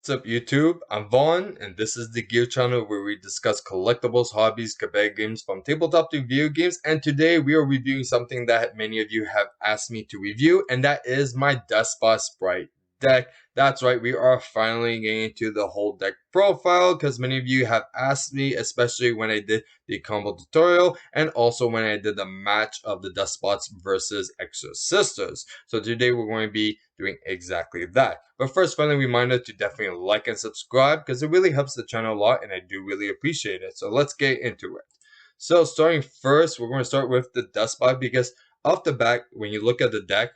What's up YouTube? I'm Vaughn and this is the Gear channel where we discuss collectibles, hobbies, competitive games from tabletop to video games, and today we are reviewing something that many of you have asked me to review, and that is my Deskbot Spright deck. That's right, we are finally getting into the whole deck profile because many of you have asked me, especially when I did the combo tutorial and also when I did the match of the Deskbots versus Extra Sisters. So today we're going to be doing exactly that. But first, friendly reminder to definitely like and subscribe because it really helps the channel a lot and I do really appreciate it. So let's get into it. So starting first, we're going to start with the Deskbot because off the bat, when you look at the deck,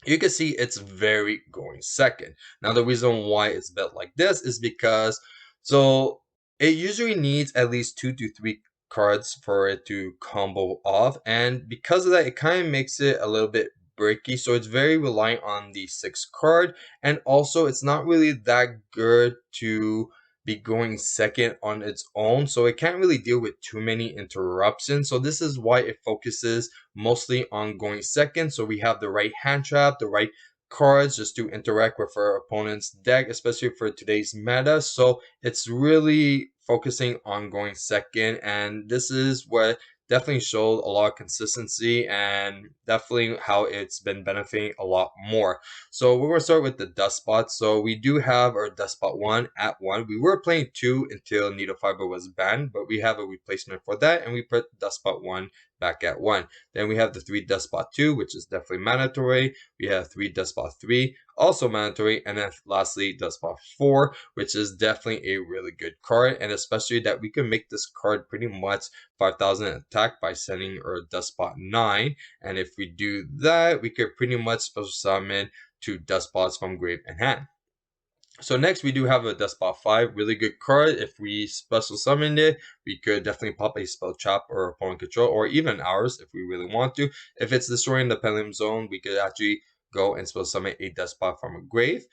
you can see it's very going second. Now the reason why it's built like this is because it usually needs at least 2 to 3 cards for it to combo off, and because of that it kind of makes it a little bit breaky, so it's very reliant on the 6th card, and also it's not really that good to be going second on its own, so it can't really deal with too many interruptions. So this is why it focuses mostly on going second, so we have the right hand trap, the right cards just to interact with our opponent's deck, especially for today's meta. So it's really focusing on going second, and this is what definitely showed a lot of consistency and definitely how it's been benefiting a lot more. So we're going to start with the Deskbot. So we do have our Deskbot 1 at 1. We were playing 2 until Needle Fiber was banned, but we have a replacement for that, and we put Deskbot 1 back at 1. Then we have the 3 Deskbot 2, which is definitely mandatory. We have 3 Deskbot 3, also mandatory. And then lastly, Deskbot 4, which is definitely a really good card. And especially that we can make this card pretty much 5,000 attack by sending our Deskbot 9. And if we do that, we could pretty much special summon 2 Deskbots from grave and hand. So next we do have a Deskbot 5, really good card. If we special summon it, we could definitely pop a spell trap or opponent control, or even ours if we really want to. If it's destroying the pendulum zone, we could actually go and special summon a Deskbot from a grave.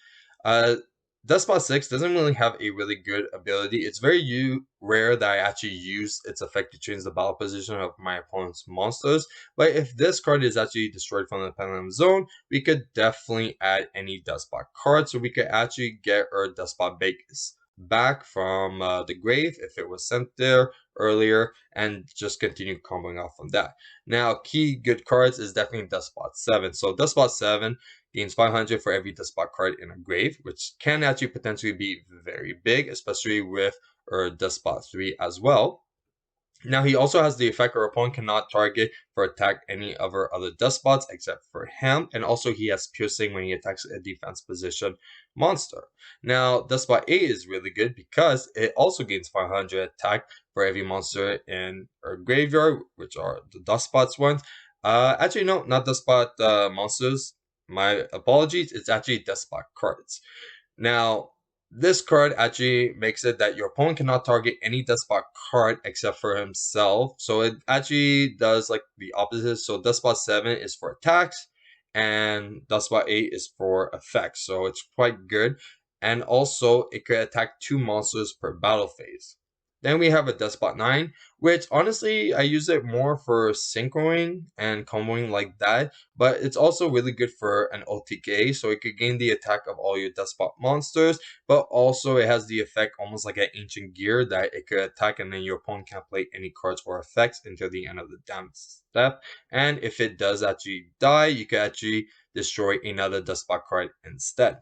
Deskbot 6 doesn't really have a really good ability. It's very rare that I actually use its effect to change the battle position of my opponent's monsters. But if this card is actually destroyed from the pendulum zone, we could definitely add any Deskbot card. So we could actually get our Deskbot base back from the grave if it was sent there earlier, and just continue comboing off from that. Now, key good cards is definitely Deskbot 7. So Deskbot 7 gains 500 for every Deskbot card in a grave, which can actually potentially be very big, especially with our Deskbot 3 as well. Now, he also has the effect our opponent cannot target for attack any of our other Deskbots except for him, and also he has piercing when he attacks a defense position monster. Now, Deskbot 8 is really good because it also gains 500 attack for every monster in our graveyard, which are the Deskbots ones. Actually, no, not Deskbot monsters. My apologies, it's actually Deskbot cards. Now, this card actually makes it that your opponent cannot target any Deskbot card except for himself. So it actually does like the opposite. So Deskbot 7 is for attacks and Deskbot 8 is for effects. So it's quite good. And also it could attack 2 monsters per battle phase. Then we have a Deskbot 9, which honestly I use it more for synchroing and comboing like that, but it's also really good for an OTK, so it could gain the attack of all your Deskbot monsters, but also it has the effect almost like an ancient gear that it could attack and then your opponent can't play any cards or effects until the end of the damage step. And if it does actually die, you can actually destroy another Deskbot card instead.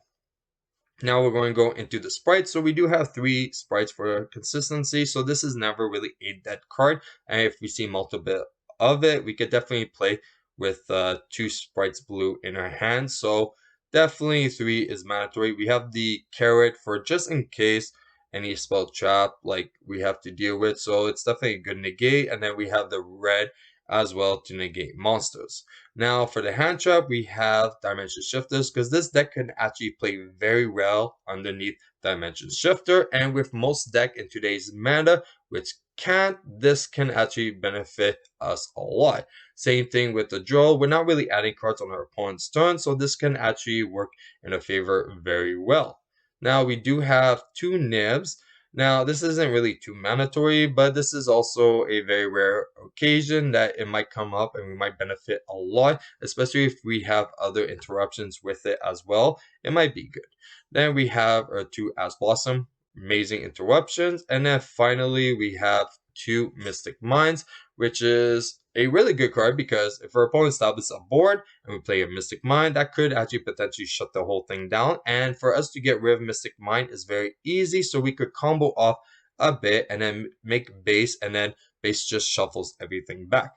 Now we're going to go into the sprites. So we do have 3 sprites for consistency. So this is never really a dead card. And if we see multiple of it, we could definitely play with 2 sprites blue in our hand. So definitely 3 is mandatory. We have the carrot for just in case any spell trap like we have to deal with. So it's definitely a good negate. And then we have the red as well to negate monsters. Now for the hand trap, we have Dimension Shifters because this deck can actually play very well underneath Dimension Shifter, and with most deck in today's meta, which can't, this can actually benefit us a lot. Same thing with the draw. We're not really adding cards on our opponent's turn, so this can actually work in our favor very well. Now we do have 2 nibs. Now, this isn't really too mandatory, but this is also a very rare occasion that it might come up and we might benefit a lot, especially if we have other interruptions with it as well. It might be good. Then we have our two As Blossom, amazing interruptions. And then finally, we have two Mystic Minds, which is a really good card because if our opponent establishes a board and we play a Mystic Mind, that could actually potentially shut the whole thing down. And for us to get rid of Mystic Mind is very easy, so we could combo off a bit and then make base, and then base just shuffles everything back.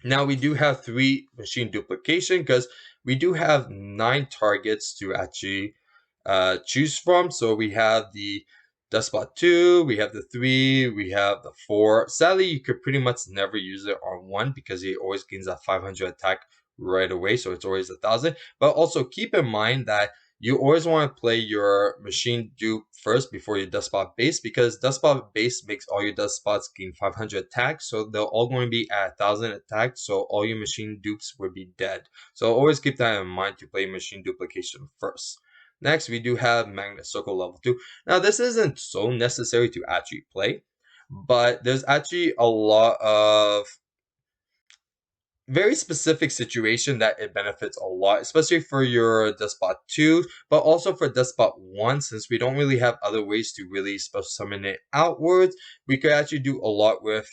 Now we do have 3 machine duplication because we do have 9 targets to actually choose from. So we have the Deskbot 2, we have the 3, we have the 4. Sadly, you could pretty much never use it on 1 because he always gains a 500 attack right away. So it's always 1,000. But also keep in mind that you always want to play your machine dupe first before your Deskbot base, because Deskbot base makes all your Deskbots gain 500 attack, so they're all going to be at 1,000 attack, so all your machine dupes would be dead. So always keep that in mind to play machine duplication first. Next, we do have Magnet Circle level 2. Now, this isn't so necessary to actually play, but there's actually a lot of very specific situation that it benefits a lot, especially for your Deskbot 2, but also for Deskbot 1, since we don't really have other ways to really special summon it outwards. We could actually do a lot with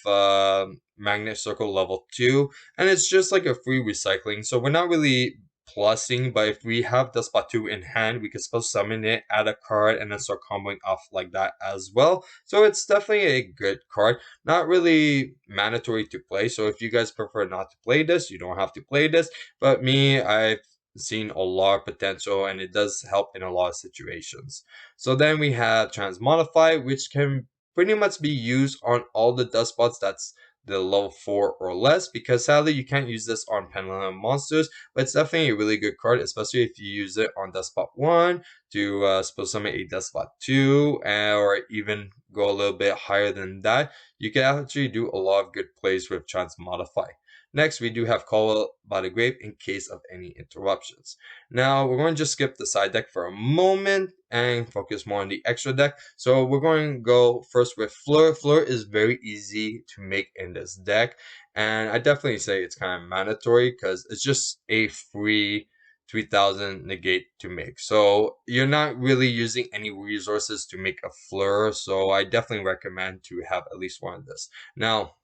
Magnet Circle level 2, and it's just like a free recycling, so we're not really plussing, but if we have Deskbot 2 in hand, we can special summon it, add a card, and then start comboing off like that as well. So it's definitely a good card. Not really mandatory to play, so if you guys prefer not to play this, you don't have to play this. But me, I've seen a lot of potential and it does help in a lot of situations. So then we have Transmodify, which can pretty much be used on all the Deskbots that's the level 4 or less, because sadly you can't use this on Pendulum monsters, but it's definitely a really good card, especially if you use it on Deskbot 1 to special summon a Deskbot 2, or even go a little bit higher than that. You can actually do a lot of good plays with Transmodify. Next, we do have Call by the Grave in case of any interruptions. Now, we're going to just skip the side deck for a moment and focus more on the extra deck. So we're going to go first with Fleur. Fleur is very easy to make in this deck, and I definitely say it's kind of mandatory because it's just a free 3,000 negate to make. So you're not really using any resources to make a Fleur, so I definitely recommend to have at least one of this. Now,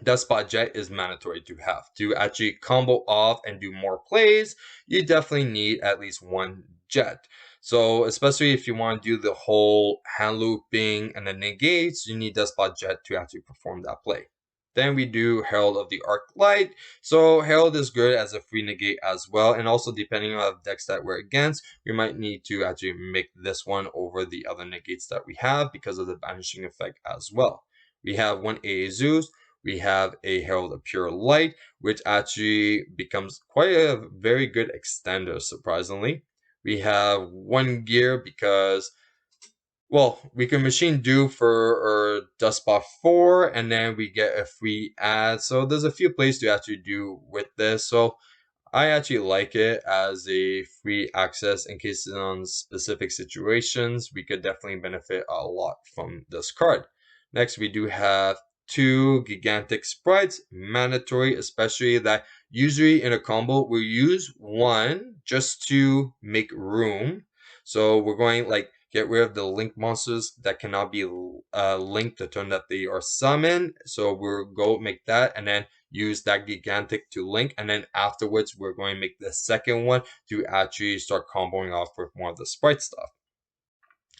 Deskbot Jet is mandatory to have. To actually combo off and do more plays, you definitely need at least one Jet. So especially if you want to do the whole hand looping and the negates, you need Deskbot Jet to actually perform that play. Then we do Herald of the Arc Light. So Herald is good as a free negate as well, and also depending on decks that we're against, we might need to actually make this one over the other negates that we have because of the banishing effect as well. We have one AA Zeus, we have a Herald of Pure Light, which actually becomes quite a very good extender, surprisingly. We have VaughnGear because, well, we can machine do for our Deskbot 4, and then we get a free ad. So there's a few plays to actually do with this. So I actually like it as a free access in case on specific situations. We could definitely benefit a lot from this card. Next, we do have two gigantic sprites, mandatory, especially that usually in a combo we'll use one just to make room. So we're going like get rid of the link monsters that cannot be linked the turn that they are summoned. So we'll go make that and then use that gigantic to link, and then afterwards we're going to make the second one to actually start comboing off with more of the sprite stuff.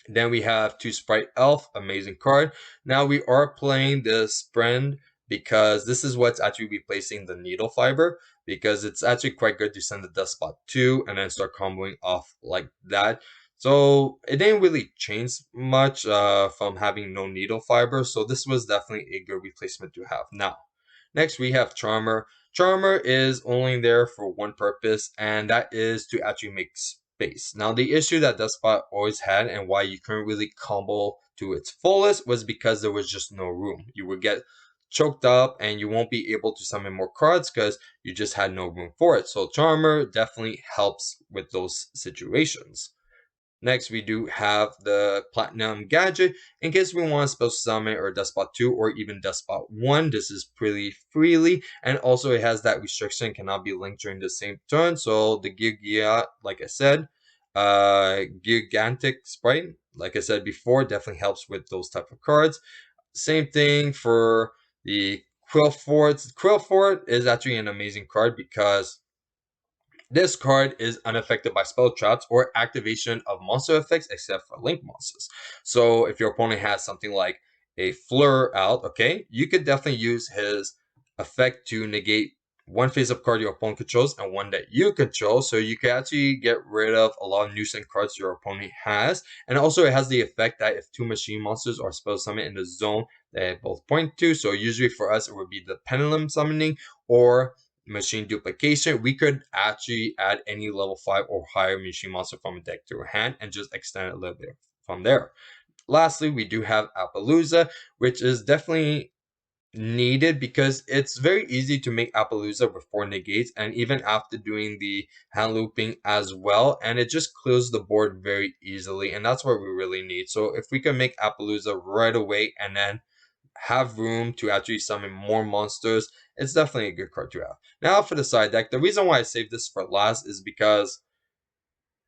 Then we have two Sprite Elf, amazing card. Now we are playing this friend because this is what's actually replacing the needle fiber, because it's actually quite good to send the Deskbot 2 and then start comboing off like that. So it didn't really change much from having no needle fiber, so this was definitely a good replacement to have. Now, next we have Charmer. Charmer is only there for one purpose, and that is to actually make space. Now, the issue that Deskbot always had and why you couldn't really combo to its fullest was because there was just no room. You would get choked up and you won't be able to summon more cards because you just had no room for it. So Charmer definitely helps with those situations. Next, we do have the Platinum Gadget. In case we want to spell Summon or Deskbot 2 or even Deskbot 1, this is pretty freely. And also it has that restriction, cannot be linked during the same turn. So the yugioh, like I said, Gigantic Sprite, like I said before, definitely helps with those type of cards. Same thing for the Quillfort. Quillfort is actually an amazing card because this card is unaffected by spell traps or activation of monster effects except for link monsters. So if your opponent has something like a Fleur out, okay, you could definitely use his effect to negate one face-up card your opponent controls and one that you control. So you can actually get rid of a lot of nuisance cards your opponent has. And also it has the effect that if two machine monsters are spell summoned in the zone, they both point to. So usually for us, it would be the Pendulum Summoning or machine duplication. We could actually add any level 5 or higher machine monster from a deck to a hand and just extend it a little bit from there. Lastly, we do have Appaloosa, which is definitely needed because it's very easy to make Appaloosa with 4 negates and even after doing the hand looping as well, and it just clears the board very easily, and that's what we really need. So if we can make Appaloosa right away and then have room to actually summon more monsters, it's definitely a good card to have. Now for the side deck, the reason why I saved this for last is because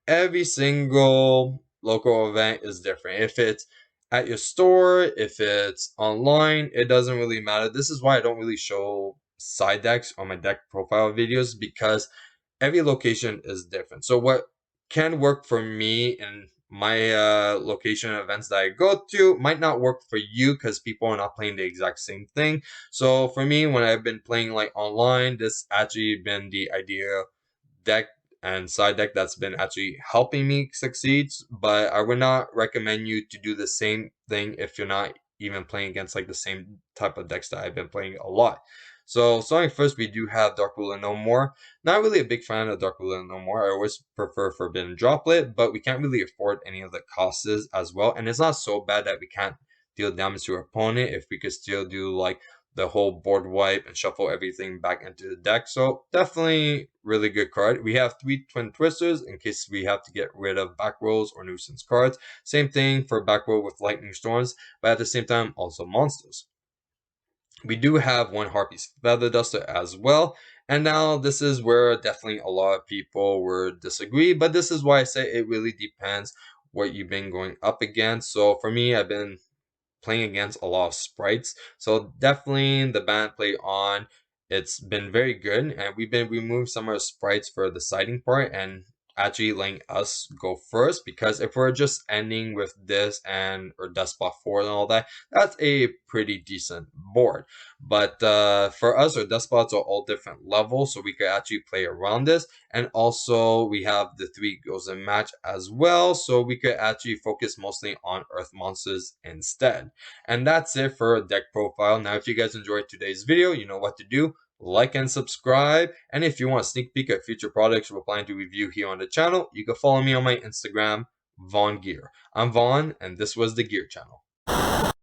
every single local event is different. If it's at your store, if it's online, it doesn't really matter. This is why I don't really show side decks on my deck profile videos because every location is different. So what can work for me in my location events that I go to might not work for you because people are not playing the exact same thing. So for me, when I've been playing like online, this actually been the idea deck and side deck that's been actually helping me succeed. But I would not recommend you to do the same thing if you're not even playing against like the same type of decks that I've been playing a lot. So starting first, we do have Dark Ruler No More. Not really a big fan of Dark Ruler No More. I always prefer Forbidden Droplet, but we can't really afford any of the costs as well. And it's not so bad that we can't deal damage to our opponent if we could still do like the whole board wipe and shuffle everything back into the deck. So definitely really good card. We have 3 Twin Twisters in case we have to get rid of back rolls or nuisance cards. Same thing for back roll with Lightning Storms, but at the same time also monsters. We do have 1 Harpy's Feather Duster as well. And now this is where definitely a lot of people would disagree, but this is why I say it really depends what you've been going up against. So for me, I've been playing against a lot of sprites. So definitely the band play on. It's been very good, and we've been removing some of the sprites for the siding part and actually letting us go first, because if we're just ending with this and or Deskbot 4 and all that, that's a pretty decent board. But for us, our Despots are all different levels, so we could actually play around this. And also we have the 3 goes in match as well, so we could actually focus mostly on earth monsters instead. And that's it for deck profile. Now if you guys enjoyed today's video, you know what to do. Like and subscribe, and if you want a sneak peek at future products we're planning to review here on the channel, you can follow me on my Instagram, VaughnGear. I'm Vaughn, and this was the Gear Channel.